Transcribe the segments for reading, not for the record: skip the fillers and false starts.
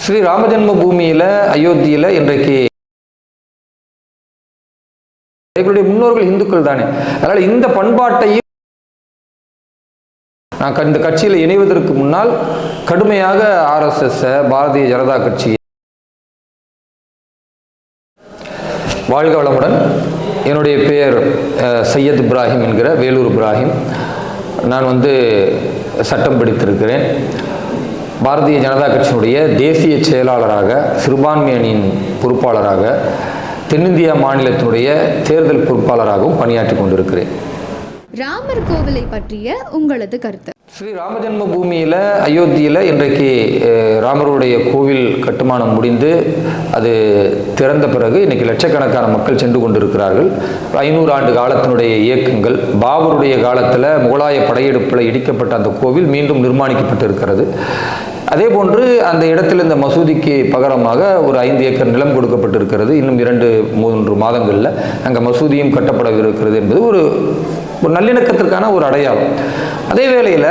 ஸ்ரீ ராமஜென்ம பூமியில் அயோத்தியில் இன்றைக்கு எங்களுடைய முன்னோர்கள் இந்துக்கள் தானே. அதனால் இந்த பண்பாட்டையும் நான் இந்த கட்சியில் இணைவதற்கு முன்னால் கடுமையாக RSS பாரதிய ஜனதா கட்சி. வாழ்க வளமுடன். என்னுடைய பெயர் சையத் இப்ராஹிம் என்கிற வேலூர் இப்ராஹிம். நான் சட்டம் படித்திருக்கிறேன். பாரதிய ஜனதா கட்சியினுடைய தேசிய செயலாளராக, சிறுபான்மை அணியின் பொறுப்பாளராக, தென்னிந்தியா மாநிலத்தினுடைய தேர்தல் பொறுப்பாளராகவும் பணியாற்றி கொண்டிருக்கிறேன். ராமர் கோவிலை பற்றிய உங்களது கருத்து? ஸ்ரீ ராமஜென்ம பூமியில் அயோத்தியில் இன்றைக்கு ராமருடைய கோவில் கட்டுமானம் முடிந்து அது திறந்த பிறகு இன்றைக்கி லட்சக்கணக்கான மக்கள் சென்று கொண்டிருக்கிறார்கள். 500 ஆண்டு காலத்தினுடைய இயக்கங்கள், பாபருடைய காலத்தில் முகலாய படையெடுப்பில் இடிக்கப்பட்ட அந்த கோவில் மீண்டும் நிர்மாணிக்கப்பட்டு இருக்கிறது. அதே போன்று அந்த இடத்தில் இந்த மசூதிக்கு பகரமாக ஒரு 5 ஏக்கர் நிலம் கொடுக்கப்பட்டிருக்கிறது. இன்னும் 2-3 மாதங்களில் அங்கே மசூதியும் கட்டப்படவிருக்கிறது என்பது ஒரு நல்லிணக்கத்திற்கான ஒரு அடையாளம். அதே வேளையில்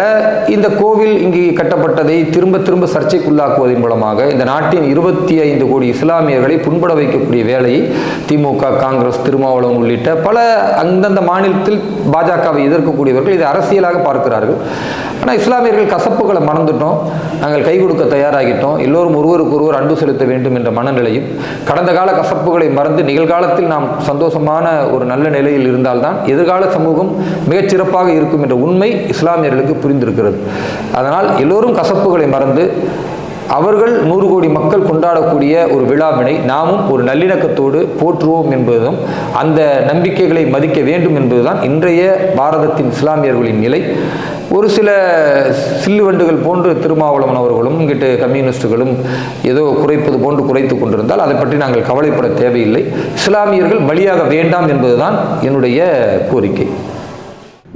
இந்த கோவில் இங்கு கட்டப்பட்டதை திரும்ப திரும்ப சர்ச்சைக்குள்ளாக்குவதன் மூலமாக இந்த நாட்டின் 25 கோடி இஸ்லாமியர்களை புண்பட வைக்கக்கூடிய வேலையை திமுக, காங்கிரஸ், திருமாவளவன் உள்ளிட்ட பல அந்தந்த மாநிலத்தில் பாஜகவை எதிர்க்கக்கூடியவர்கள் இதை அரசியலாக பார்க்கிறார்கள். ஆனால் இஸ்லாமியர்கள் கசப்புகளை மறந்துட்டோம், நாங்கள் கை கொடுக்க தயாராகிட்டோம், எல்லோரும் ஒருவருக்கு ஒருவர் அன்பு செலுத்த வேண்டும் என்ற மனநிலையும், கடந்த கால கசப்புகளை மறந்து நிகழ்காலத்தில் நாம் சந்தோஷமான ஒரு நல்ல நிலையில் இருந்தால்தான் எதிர்கால சமூகம் மிகச்சிறப்பாக இருக்கும் என்ற உண்மை இஸ்லாமியர்களுக்கு புரிந்திருக்கிறது. அதனால் எல்லோரும் கசப்புகளை மறந்து அவர்கள் 100 கோடி மக்கள் கொண்டாடக்கூடிய ஒரு விழாவினை நாமும் ஒரு நல்லிணக்கத்தோடு போற்றுவோம் என்பதும், அந்த நம்பிக்கைகளை மதிக்க வேண்டும் என்பதுதான் இன்றைய பாரதத்தின் இஸ்லாமியர்களின் நிலை. ஒரு சில சில்லுவண்டுகள் போன்று திருமாவளவன் அவர்களும் இங்கிட்டு கம்யூனிஸ்டுகளும் ஏதோ குறைப்பது போன்று குறைத்து கொண்டிருந்தால் அதை பற்றி நாங்கள் கவலைப்பட தேவையில்லை. இஸ்லாமியர்கள் பலியாக வேண்டாம் என்பதுதான் என்னுடைய கோரிக்கை.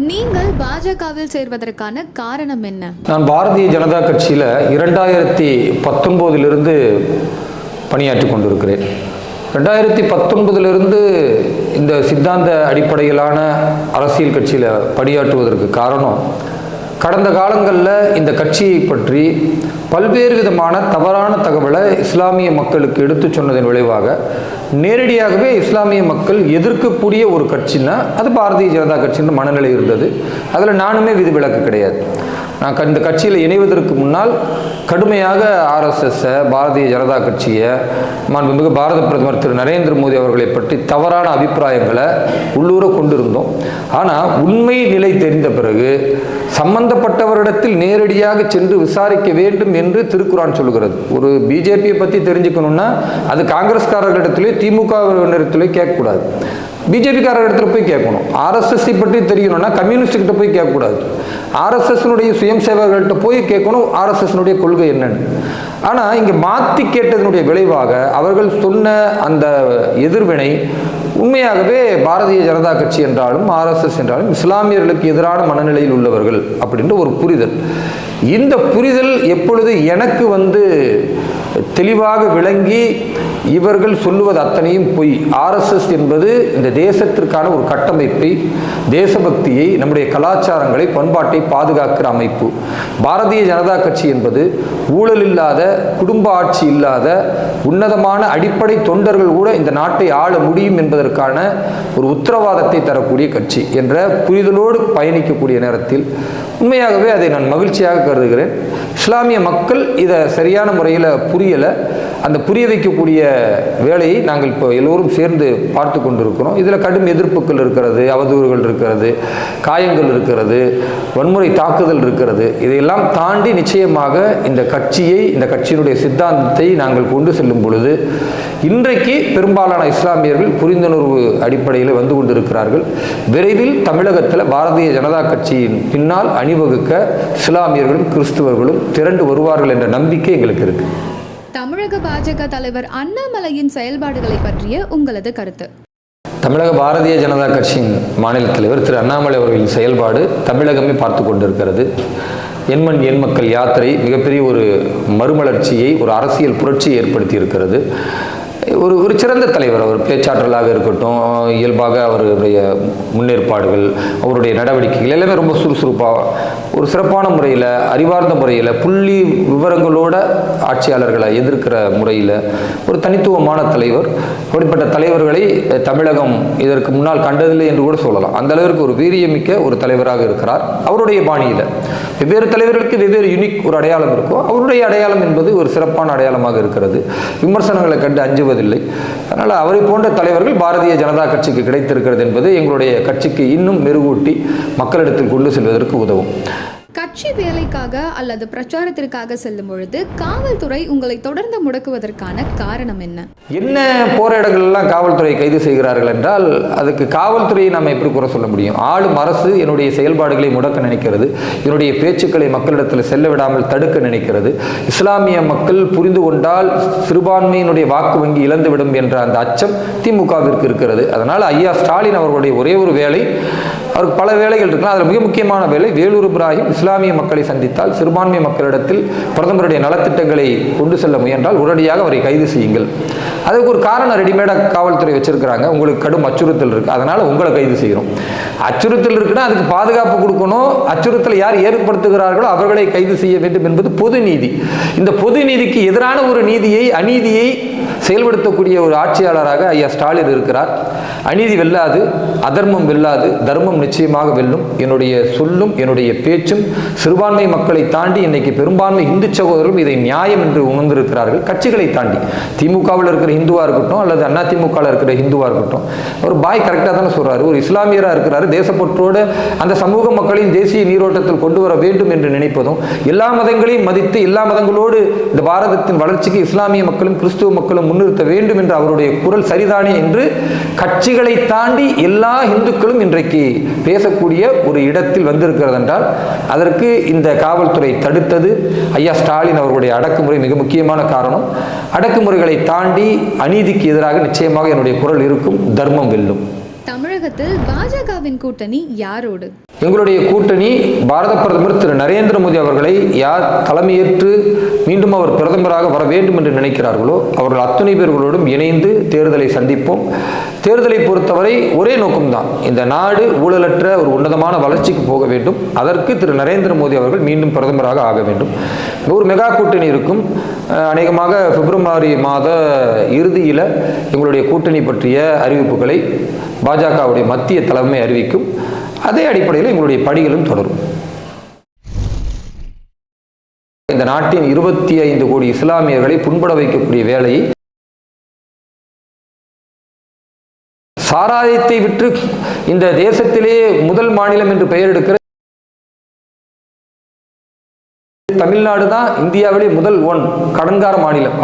நீங்கள் பாஜகவில் சேர்வதற்கான காரணம் என்ன? நான் பாரதிய ஜனதா கட்சியில் 2019 பணியாற்றி கொண்டிருக்கிறேன். 2019 இந்த சித்தாந்த அடிப்படையிலான அரசியல் கட்சியில் பணியாற்றுவதற்கு காரணம், கடந்த காலங்களில் இந்த கட்சியை பற்றி பல்வேறு விதமான தவறான தகவலை இஸ்லாமிய மக்களுக்கு எடுத்து சொன்னதன் விளைவாக நேரடியாகவே இஸ்லாமிய மக்கள் எதிர்க்கக்கூடிய ஒரு கட்சின்னா அது பாரதிய ஜனதா கட்சியின் மனநிலை இருந்தது. அதில் நானுமே விதிவிலக்கு கிடையாது. நான் இந்த கட்சியில் இணைவதற்கு முன்னால் கடுமையாக RSS பாரதிய ஜனதா கட்சியை, மாண்புமிகு பாரத பிரதமர் திரு நரேந்திர மோடி அவர்களை பற்றி தவறான அபிப்பிராயங்களை உள்ளூர கொண்டிருந்தோம். ஆனால் உண்மை நிலை தெரிந்த பிறகு சம்பந்தப்பட்டவரிடத்தில் நேரடியாக சென்று விசாரிக்க வேண்டும் என்று திருக்குரான் சொல்கிறது. ஒரு பிஜேபியை பற்றி தெரிஞ்சுக்கணும்னா அது காங்கிரஸ்காரர்களிடத்திலே, திமுகவினரிடத்திலே கேட்கக்கூடாது, பிஜேபிக்காரர்களிடத்தில் போய் கேட்கணும். RSS பற்றி தெரியணும்னா கம்யூனிஸ்ட்கிட்ட போய் கேட்கக்கூடாது, RSS சுயம் சேவகர்கள்ட்ட போய் கேட்கணும் RSS கொள்கை என்னன்னு. ஆனால் இங்கே மாற்றி கேட்டதனுடைய விளைவாக அவர்கள் சொன்ன அந்த எதிர்வினை உண்மையாகவே பாரதிய ஜனதா கட்சி என்றாலும் RSS என்றாலும் இஸ்லாமியர்களுக்கு எதிரான மனநிலையில் உள்ளவர்கள் அப்படின்ற ஒரு புரிதல். இந்த புரிதல் எப்பொழுது எனக்கு தெளிவாக விளங்கி இவர்கள் சொல்லுவது அத்தனையும் பொய், RSS என்பது இந்த தேசத்திற்கான ஒரு கட்டமைப்பை, தேசபக்தியை, நம்முடைய கலாச்சாரங்களை, பண்பாட்டை பாதுகாக்கிற அமைப்பு. பாரதிய ஜனதா கட்சி என்பது ஊழல் இல்லாத, குடும்ப ஆட்சி இல்லாத, உன்னதமான அடிப்படை தொண்டர்கள் கூட இந்த நாட்டை ஆள முடியும் என்பதற்கான ஒரு உத்தரவாதத்தை தரக்கூடிய கட்சி என்ற புரிதலோடு பயணிக்கக்கூடிய நேரத்தில் உண்மையாகவே அதை நான் மகிழ்ச்சியாக கருதுகிறேன். இஸ்லாமிய மக்கள் இதை சரியான முறையில் புரியலை. அந்த புரிய வைக்கக்கூடிய வேலையை நாங்கள் இப்போ எல்லோரும் சேர்ந்து பார்த்து கொண்டிருக்கிறோம். இதில் கடும் எதிர்ப்புகள் இருக்கிறது, அவதூறுகள் இருக்கிறது, காயங்கள் இருக்கிறது, வன்முறை தாக்குதல் இருக்கிறது. இதையெல்லாம் தாண்டி நிச்சயமாக இந்த கட்சியை, இந்த கட்சியினுடைய சித்தாந்தத்தை நாங்கள் கொண்டு செல்லும் பொழுது இன்றைக்கு பெரும்பாலான இஸ்லாமியர்கள் புரிந்துணர்வு அடிப்படையில் வந்து கொண்டிருக்கிறார்கள். விரைவில் தமிழகத்தில் பாரதிய ஜனதா கட்சியின் பின்னால் அணிவகுக்க இஸ்லாமியர்களும் கிறிஸ்துவர்களும் திரண்டு வருவார்கள் என்ற நம்பிக்கை எங்களுக்கு இருக்கு. தமிழக பாஜக தலைவர் அண்ணாமலையின் செயல்பாடுகளை பற்றிய உங்களது கருத்து? தமிழக பாரதிய ஜனதா கட்சியின் மாநில தலைவர் திரு அண்ணாமலை அவர்களின் செயல்பாடு தமிழகமே பார்த்து கொண்டிருக்கிறது. எண்மண் எண் மக்கள் யாத்திரை மிகப்பெரிய ஒரு மறுமலர்ச்சியை, ஒரு அரசியல் புரட்சியை ஏற்படுத்தி இருக்கிறது. ஒரு ஒரு சிறந்த தலைவர். அவர் பேச்சாற்றலாக இருக்கட்டும், இயல்பாக அவருடைய முன்னேற்பாடுகள், அவருடைய நடவடிக்கைகள் எல்லாமே ரொம்ப சுறுசுறுப்பாக ஒரு சிறப்பான முறையில், அறிவார்ந்த முறையில், புள்ளி விவரங்களோட ஆட்சியாளர்களை எதிர்க்கிற முறையில் ஒரு தனித்துவமான தலைவர். அப்படிப்பட்ட தலைவர்களை தமிழகம் இதற்கு முன்னால் கண்டதில்லை என்று கூட சொல்லலாம். அந்த அளவிற்கு ஒரு வீரியமிக்க ஒரு தலைவராக இருக்கிறார். அவருடைய பாணியில் வெவ்வேறு தலைவர்களுக்கு வெவ்வேறு யூனிக் ஒரு அடையாளம் இருக்கும். அவருடைய அடையாளம் என்பது ஒரு சிறப்பான அடையாளமாக இருக்கிறது. விமர்சனங்களை கண்டு அஞ்சுவதில்லை. அதனால் அவரை போன்ற தலைவர்கள் பாரதிய ஜனதா கட்சிக்கு கிடைத்திருக்கிறது என்பது எங்களுடைய கட்சிக்கு இன்னும் மெருகூட்டி மக்களிடத்தில் கொண்டு செல்வதற்கு உதவும். கட்சி வேலைக்காக அல்லது பிரச்சாரத்திற்காக செல்லும் பொழுது காவல்துறை உங்களை தொடர்ந்து முடக்குவதற்கான காரணம் என்ன? என்ன போற இடங்கள்லாம் காவல்துறை கைது செய்கிறார்கள் என்றால், அதுக்கு காவல்துறையை நம்ம எப்படி குறை சொல்ல முடியும்? ஆளும் அரசு என்னுடைய செயல்பாடுகளை முடக்க நினைக்கிறது, என்னுடைய பேச்சுக்களை மக்களிடத்தில் செல்ல விடாமல் தடுக்க நினைக்கிறது. இஸ்லாமிய மக்கள் புரிந்து கொண்டால் சிறுபான்மையினுடைய வாக்கு வங்கி இழந்துவிடும் என்ற அந்த அச்சம் திமுகவிற்கு இருக்கிறது. அதனால் ஐயா ஸ்டாலின் அவர்களுடைய ஒரே ஒரு வேலை, அவருக்கு பல வேலைகள் இருக்கலாம், அதில் மிக முக்கியமான வேலை வேலூர் இப்ராஹிம் இஸ்லாமிய மக்களை சந்தித்தால் சிறுபான்மை மக்களிடத்தில் பிரதமருடைய நலத்திட்டங்களை கொண்டு செல்ல முயன்றால் உடனடியாக அவரை கைது செய்யுங்கள். அதுக்கு ஒரு காரணம் ரெடிமேடாக காவல்துறை வச்சிருக்கிறாங்க. உங்களுக்கு கடும் அச்சுறுத்தல் இருக்கு, அதனால உங்களை கைது செய்கிறோம். அச்சுறுத்தல் இருக்குன்னா அதுக்கு பாதுகாப்பு கொடுக்கணும். அச்சுறுத்தலை யார் ஏற்படுத்துகிறார்களோ அவர்களை கைது செய்ய வேண்டும் என்பது பொது நீதி. இந்த பொது நீதிக்கு எதிரான ஒரு நீதியை, அநீதியை செயல்படுத்தக்கூடிய ஒரு ஆட்சியாளராக ஐயா ஸ்டாலின் இருக்கிறார். அநீதி வெல்லாது, அதர்மம் வெல்லாது, தர்மம் நிச்சயமாக வெல்லும். என்னுடைய சொல்லும் என்னுடைய பேச்சும் சிறுபான்மை மக்களை தாண்டி இன்னைக்கு பெரும்பான்மை இந்து சகோதரர்களும் இதை நியாயம் என்று உணர்ந்திருக்கிறார்கள். கட்சிகளை தாண்டி திமுகவில் இருக்கிற இந்துவா இருக்கட்டும் அல்லது அதிமுகவில் இருக்கிற இந்துவா இருக்கட்டும், அவர் பாய் கரெக்டாக தானே சொல்றாரு. ஒரு இஸ்லாமியராக இருக்கிறாரு. தேசப்பற்றோடு அந்த சமூக மக்களின் தேசிய நீரோட்டத்தில் கொண்டு வர வேண்டும் என்று நினைப்பதும், எல்லா மதங்களையும் மதித்து எல்லா மதங்களோடு இந்த பாரதத்தின் வளர்ச்சிக்கு இஸ்லாமிய மக்களும் கிறிஸ்துவ மக்களும் முன்னிறுத்த வேண்டும் என்ற அவருடைய குரல் சரிதானே என்று கட்சிகளை தாண்டி எல்லா இந்துக்களும் இன்றைக்கு பேசக்கூடிய ஒரு இடத்தில் வந்திருக்கிறது என்றால் அதற்கு இந்த காவல்துறை தடுத்தது, ஐயா ஸ்டாலின் அவர்களுடைய அடக்குமுறை மிக முக்கியமான காரணம். அடக்குமுறைகளை தாண்டி அநீதிக்கு எதிராக நிச்சயமாக என்னுடைய குரல் இருக்கும். தர்மம் வெல்லும். தமிழகத்தில் பாஜகவின் கூட்டணி யாரோடு? எங்களுடைய கூட்டணி பாரத பிரதமர் திரு நரேந்திர மோடி அவர்களை யார் தலைமையேற்று மீண்டும் அவர் பிரதமராக வர வேண்டும் என்று நினைக்கிறார்களோ அவர்கள் அத்தனை பேர்களோடும் இணைந்து தேர்தலை சந்திப்போம். தேர்தலை பொறுத்தவரை ஒரே நோக்கம்தான், இந்த நாடு ஊழலற்ற ஒரு உன்னதமான வளர்ச்சிக்கு போக வேண்டும். அதற்கு திரு நரேந்திர மோடி அவர்கள் மீண்டும் பிரதமராக ஆக வேண்டும். ஒரு மெகா கூட்டணி இருக்கும். அநேகமாக பிப்ரவரி மாத இறுதியில் எங்களுடைய கூட்டணி பற்றிய அறிவிப்புகளை பாஜகவுடைய மத்திய தலைமை அறிவிக்கும். அதே அடிப்படையில் எங்களுடைய பணிகளும் தொடரும். இந்த நாட்டின் 25 கோடி இஸ்லாமியர்களை புண்பட வைக்கக்கூடிய வேலையை, சாராயத்தை விற்று இந்த தேசத்திலே முதல் மாநிலம் என்று பெயர் எடுக்கிற தமிழ்நாடு தான் இந்தியாவிலே முதல் கடன்கார மாநிலம்.